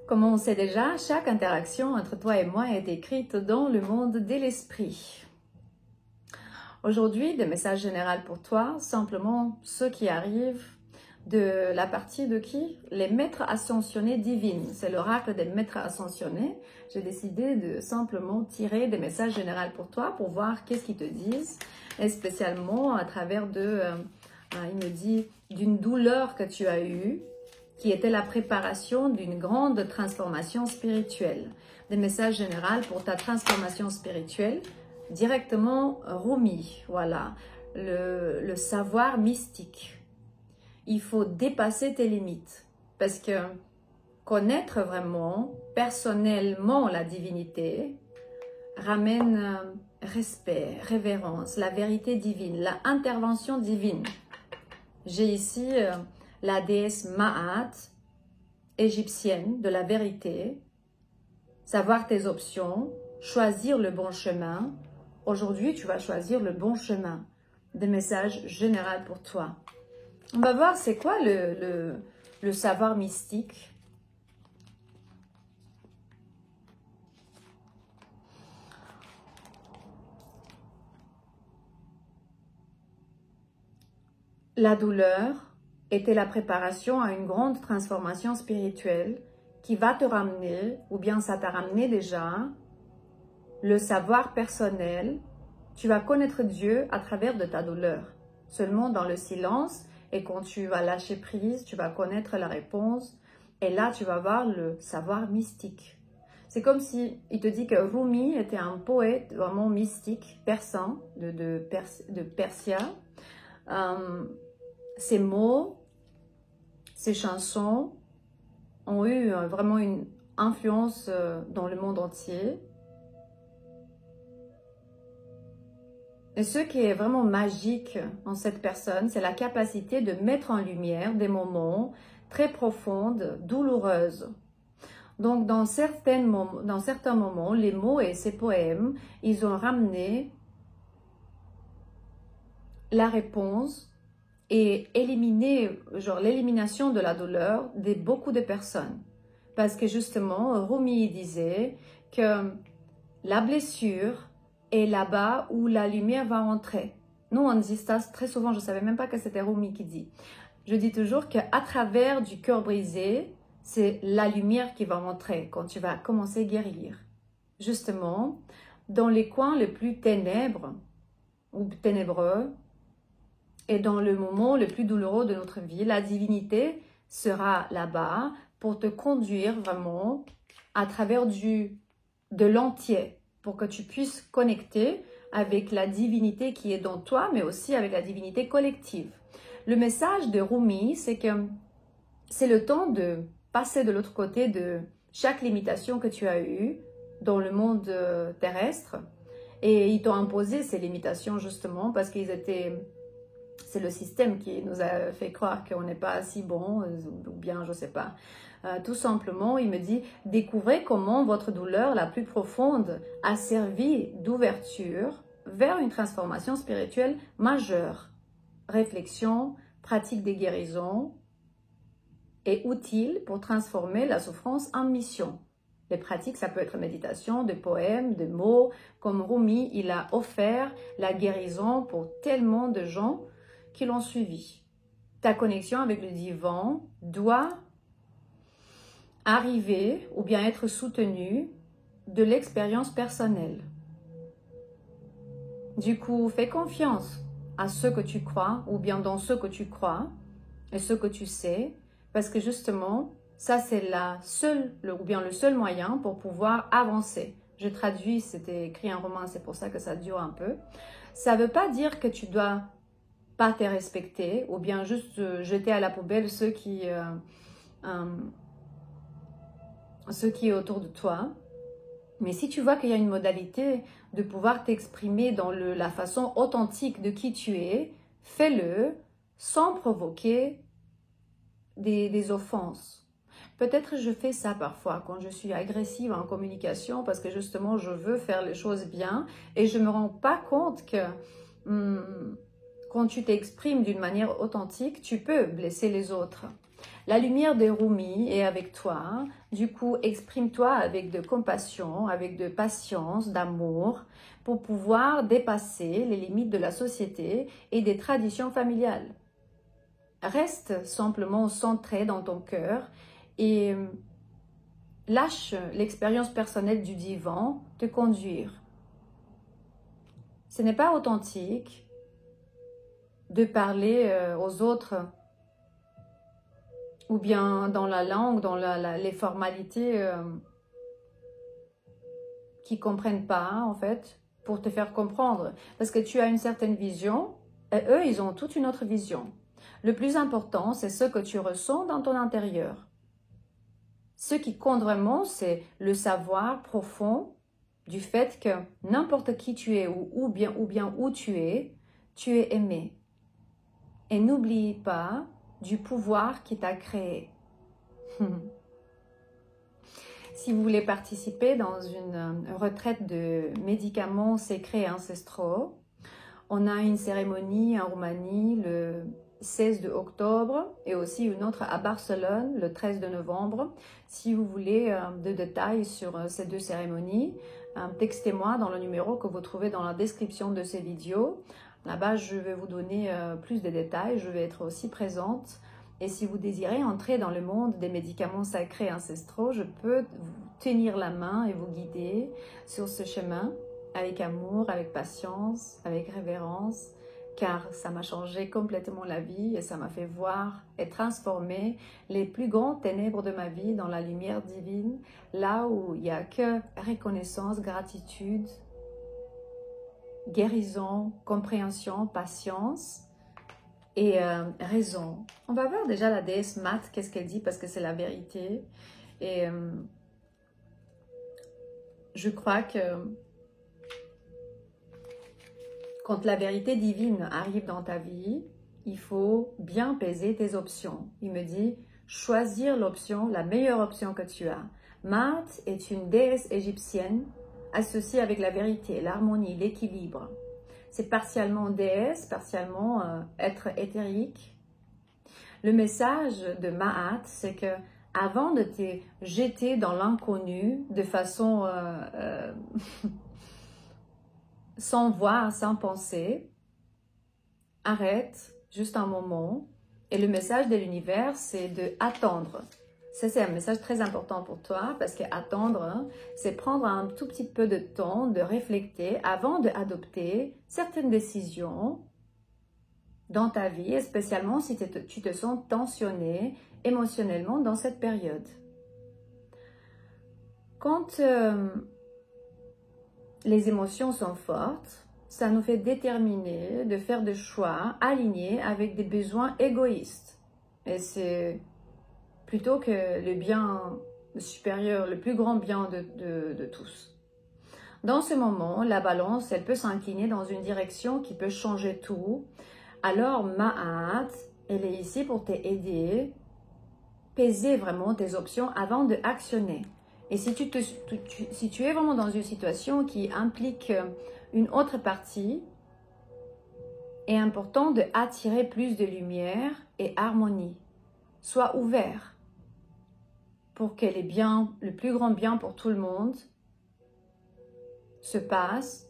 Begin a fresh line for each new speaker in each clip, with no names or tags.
Comme on sait déjà, chaque interaction entre toi et moi est écrite dans le monde de l'esprit. Aujourd'hui, des messages généraux pour toi, simplement ceux qui arrivent de la partie de qui? Les maîtres ascensionnés divines. C'est l'oracle des maîtres ascensionnés. J'ai décidé de simplement tirer des messages généraux pour toi pour voir qu'est-ce qu'ils te disent. Et spécialement à travers il me dit, d'une douleur que tu as eue, qui était la préparation d'une grande transformation spirituelle. Des messages généraux pour ta transformation spirituelle. Directement Rumi, voilà, le savoir mystique. Il faut dépasser tes limites parce que connaître vraiment, personnellement la divinité ramène respect, révérence, la vérité divine, la intervention divine. J'ai ici la déesse Ma'at, égyptienne de la vérité, savoir tes options, choisir le bon chemin. Aujourd'hui, tu vas choisir le bon chemin. Des messages généraux pour toi. On va voir c'est quoi le savoir mystique. La douleur était la préparation à une grande transformation spirituelle qui va te ramener, ou bien ça t'a ramené déjà, le savoir personnel. Tu vas connaître Dieu à travers de ta douleur. Seulement dans le silence, et quand tu vas lâcher prise, tu vas connaître la réponse. Et là, tu vas voir le savoir mystique. C'est comme si il te dit que Rumi était un poète vraiment mystique, persan, de Persia. Ses mots, ses chansons ont eu vraiment une influence dans le monde entier. Et ce qui est vraiment magique en cette personne, c'est la capacité de mettre en lumière des moments très profonds, douloureuses. Donc, dans certains moments, les mots et ces poèmes, ils ont ramené la réponse et éliminé, genre l'élimination de la douleur de beaucoup de personnes. Parce que justement, Rumi disait que la blessure est là-bas où la lumière va entrer. Nous, on dit ça très souvent, je ne savais même pas que c'était Rumi qui dit. Je dis toujours qu'à travers du cœur brisé, c'est la lumière qui va entrer quand tu vas commencer à guérir. Justement, dans les coins les plus ténèbres ou ténébreux et dans le moment le plus douloureux de notre vie, la divinité sera là-bas pour te conduire vraiment à travers de l'entier, pour que tu puisses connecter avec la divinité qui est dans toi, mais aussi avec la divinité collective. Le message de Rumi, c'est que c'est le temps de passer de l'autre côté de chaque limitation que tu as eue dans le monde terrestre. Et ils t'ont imposé ces limitations justement parce qu'ils étaient... C'est le système qui nous a fait croire qu'on n'est pas si bon, ou bien je ne sais pas. Tout simplement, il me dit, découvrez comment votre douleur la plus profonde a servi d'ouverture vers une transformation spirituelle majeure. Réflexion, pratique des guérisons est utile pour transformer la souffrance en mission. Les pratiques, ça peut être méditation, des poèmes, des mots. Comme Rumi, il a offert la guérison pour tellement de gens qui l'ont suivi. Ta connexion avec le divin doit arriver ou bien être soutenue de l'expérience personnelle. Du coup, fais confiance à ce que tu crois ou bien dans ce que tu crois et ce que tu sais, parce que justement, ça c'est le seul moyen pour pouvoir avancer. Je traduis, c'était écrit en roman, c'est pour ça que ça dure un peu. Ça ne veut pas dire que tu dois pas te respecter ou bien juste jeter à la poubelle ceux qui est autour de toi. Mais si tu vois qu'il y a une modalité de pouvoir t'exprimer dans la façon authentique de qui tu es, fais-le sans provoquer des offenses. Peut-être je fais ça parfois quand je suis agressive en communication parce que justement je veux faire les choses bien et je ne me rends pas compte que quand tu t'exprimes d'une manière authentique, tu peux blesser les autres. La lumière de Rumi est avec toi. Du coup, exprime-toi avec de compassion, avec de patience, d'amour, pour pouvoir dépasser les limites de la société et des traditions familiales. Reste simplement centré dans ton cœur et lâche l'expérience personnelle du divan te conduire. Ce n'est pas authentique de parler aux autres ou bien dans la langue, dans les formalités qui ne comprennent pas, en fait, pour te faire comprendre. Parce que tu as une certaine vision et eux, ils ont toute une autre vision. Le plus important, c'est ce que tu ressens dans ton intérieur. Ce qui compte vraiment, c'est le savoir profond du fait que n'importe qui tu es ou bien où tu es aimé. Et n'oublie pas du pouvoir qui t'a créé. Si vous voulez participer dans une retraite de médicaments secrets et ancestraux, on a une cérémonie en Roumanie le 16 octobre et aussi une autre à Barcelone le 13 de novembre. Si vous voulez de détails sur ces deux cérémonies, textez-moi dans le numéro que vous trouvez dans la description de ces vidéos. Là-bas, je vais vous donner plus de détails. Je vais être aussi présente. Et si vous désirez entrer dans le monde des médicaments sacrés ancestraux, je peux vous tenir la main et vous guider sur ce chemin avec amour, avec patience, avec révérence, car ça m'a changé complètement la vie et ça m'a fait voir et transformer les plus grands ténèbres de ma vie dans la lumière divine, là où il n'y a que reconnaissance, gratitude, guérison, compréhension, patience et raison. On va voir déjà la déesse Mat, qu'est-ce qu'elle dit, parce que c'est la vérité. Et je crois que quand la vérité divine arrive dans ta vie, il faut bien peser tes options. Il me dit, choisir l'option, la meilleure option que tu as. Mat est une déesse égyptienne associée avec la vérité, l'harmonie, l'équilibre. C'est partiellement déesse, partiellement être éthérique. Le message de Maat, c'est que avant de te jeter dans l'inconnu de façon sans voir, sans penser, arrête juste un moment. Et le message de l'univers, c'est d'attendre. Ça, c'est un message très important pour toi parce que attendre, c'est prendre un tout petit peu de temps, de réfléchir avant d'adopter certaines décisions dans ta vie, et spécialement si tu te sens tensionné émotionnellement dans cette période. Quand les émotions sont fortes, ça nous fait déterminer de faire des choix alignés avec des besoins égoïstes. Et c'est plutôt que le bien supérieur, le plus grand bien de tous. Dans ce moment, la balance, elle peut s'incliner dans une direction qui peut changer tout. Alors, Maat, elle est ici pour t'aider, peser vraiment tes options avant d'actionner. Et si tu es vraiment dans une situation qui implique une autre partie, est important d'attirer plus de lumière et harmonie. Sois ouvert pour que le plus grand bien pour tout le monde se passe,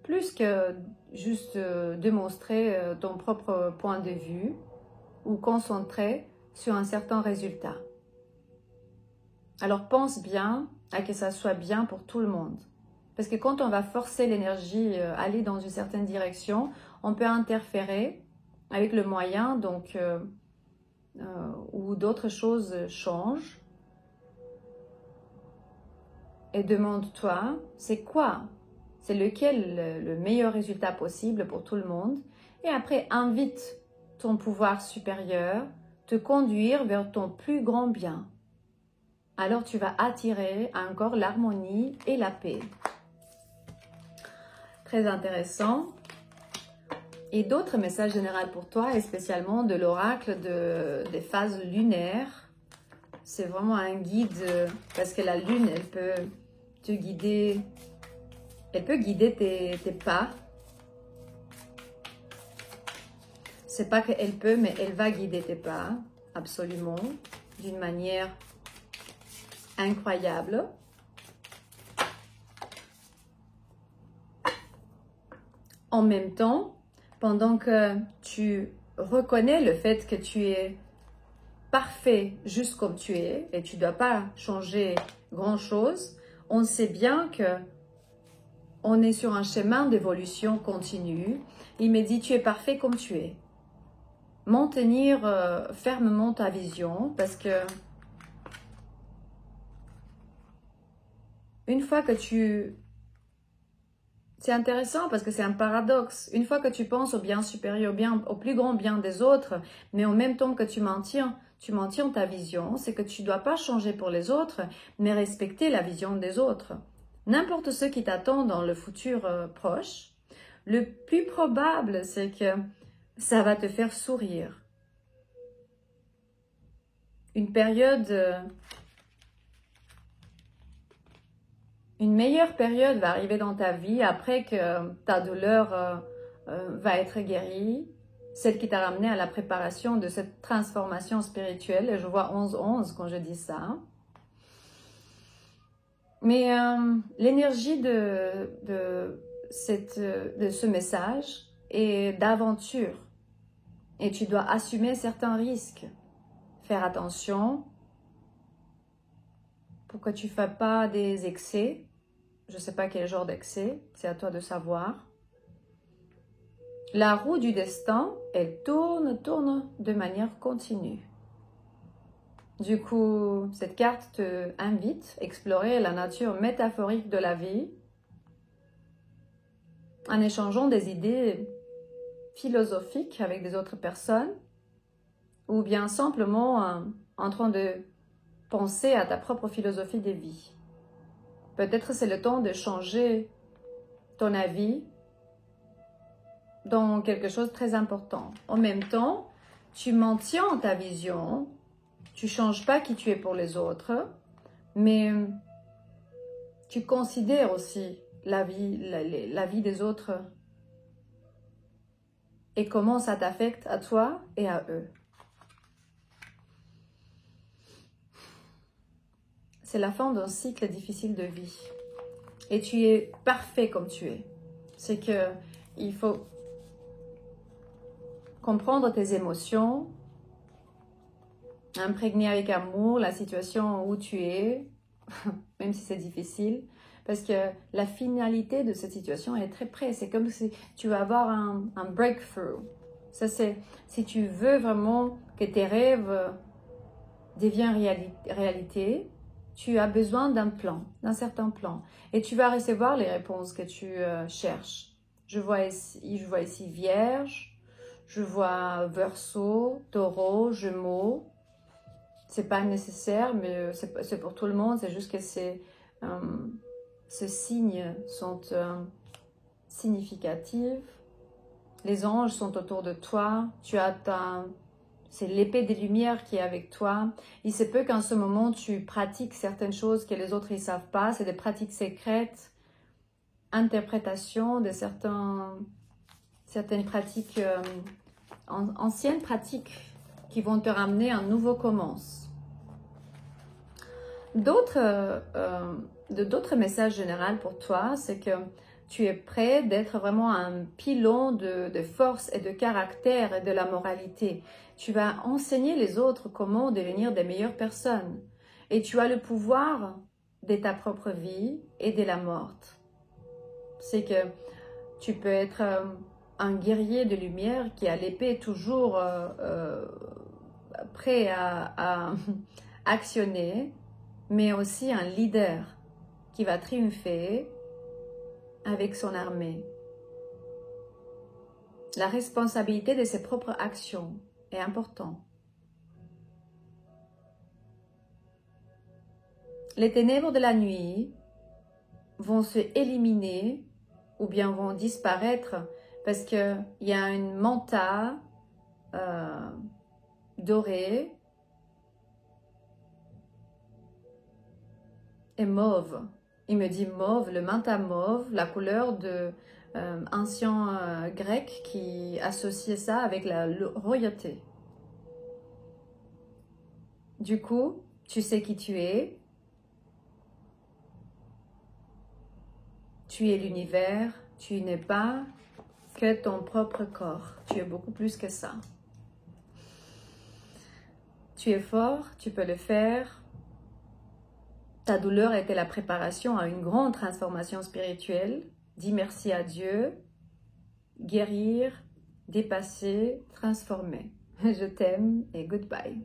plus que juste démontrer ton propre point de vue ou concentrer sur un certain résultat. Alors pense bien à que ça soit bien pour tout le monde. Parce que quand on va forcer l'énergie à aller dans une certaine direction, on peut interférer avec le moyen donc, où d'autres choses changent. Et demande-toi, c'est quoi? C'est lequel le meilleur résultat possible pour tout le monde? Et après, invite ton pouvoir supérieur te conduire vers ton plus grand bien. Alors tu vas attirer encore l'harmonie et la paix. Très intéressant. Et d'autres messages généraux pour toi, et spécialement de l'oracle des phases lunaires. C'est vraiment un guide parce que la lune, elle peut te guider, elle peut guider tes pas. C'est pas qu'elle peut, mais elle va guider tes pas absolument, d'une manière incroyable. En même temps, pendant que tu reconnais le fait que tu es parfait juste comme tu es et tu ne dois pas changer grand-chose, on sait bien que on est sur un chemin d'évolution continue. Il me dit, tu es parfait comme tu es. Maintenir fermement ta vision parce que une fois que tu... C'est intéressant parce que c'est un paradoxe. Une fois que tu penses au bien supérieur, au plus grand bien des autres, mais en même temps que tu maintiens ta vision, c'est que tu ne dois pas changer pour les autres, mais respecter la vision des autres. N'importe ce qui t'attend dans le futur proche, le plus probable, c'est que ça va te faire sourire. Une période... Une meilleure période va arriver dans ta vie après que ta douleur va être guérie, celle qui t'a ramené à la préparation de cette transformation spirituelle. Et je vois 11-11 quand je dis ça. Mais l'énergie de ce message est d'aventure. Et tu dois assumer certains risques. Faire attention pour que tu ne fasses pas des excès. Je ne sais pas quel genre d'excès, c'est à toi de savoir. La roue du destin, elle tourne de manière continue. Du coup, cette carte te invite à explorer la nature métaphorique de la vie en échangeant des idées philosophiques avec des autres personnes ou bien simplement en train de penser à ta propre philosophie de vie. Peut-être c'est le temps de changer ton avis dans quelque chose de très important. En même temps, tu maintiens ta vision, tu ne changes pas qui tu es pour les autres, mais tu considères aussi la vie des autres et comment ça t'affecte à toi et à eux. C'est la fin d'un cycle difficile de vie. Et tu es parfait comme tu es. C'est que il faut comprendre tes émotions, imprégner avec amour la situation où tu es, même si c'est difficile, parce que la finalité de cette situation est très près. C'est comme si tu vas avoir un breakthrough. Ça, c'est si tu veux vraiment que tes rêves deviennent réalité, tu as besoin d'un certain plan. Et tu vas recevoir les réponses que tu cherches. Je vois ici Vierge, je vois Verseau, Taureau, Gémeaux. C'est pas nécessaire, mais c'est pour tout le monde. C'est juste que ces signes sont significatifs. Les anges sont autour de toi. C'est l'épée des lumières qui est avec toi. Il se peut qu'en ce moment, tu pratiques certaines choses que les autres ne savent pas. C'est des pratiques secrètes, interprétation de certaines pratiques, anciennes pratiques qui vont te ramener à un nouveau commence. D'autres messages généraux pour toi, c'est que tu es prêt d'être vraiment un pilon de force et de caractère et de la moralité. Tu vas enseigner les autres comment devenir des meilleures personnes. Et tu as le pouvoir de ta propre vie et de la mort. C'est que tu peux être un guerrier de lumière qui a l'épée toujours prêt à actionner, mais aussi un leader qui va triompher avec son armée. La responsabilité de ses propres actions est importante. Les ténèbres de la nuit vont se éliminer ou bien vont disparaître parce qu'il y a une manta dorée et mauve. Il me dit mauve, le manta mauve, la couleur de ancien grec qui associait ça avec la royauté. Du coup, tu sais qui tu es. Tu es l'univers. Tu n'es pas que ton propre corps. Tu es beaucoup plus que ça. Tu es fort, tu peux le faire. Ta douleur était la préparation à une grande transformation spirituelle. Dis merci à Dieu. Guérir, dépasser, transformer. Je t'aime et goodbye.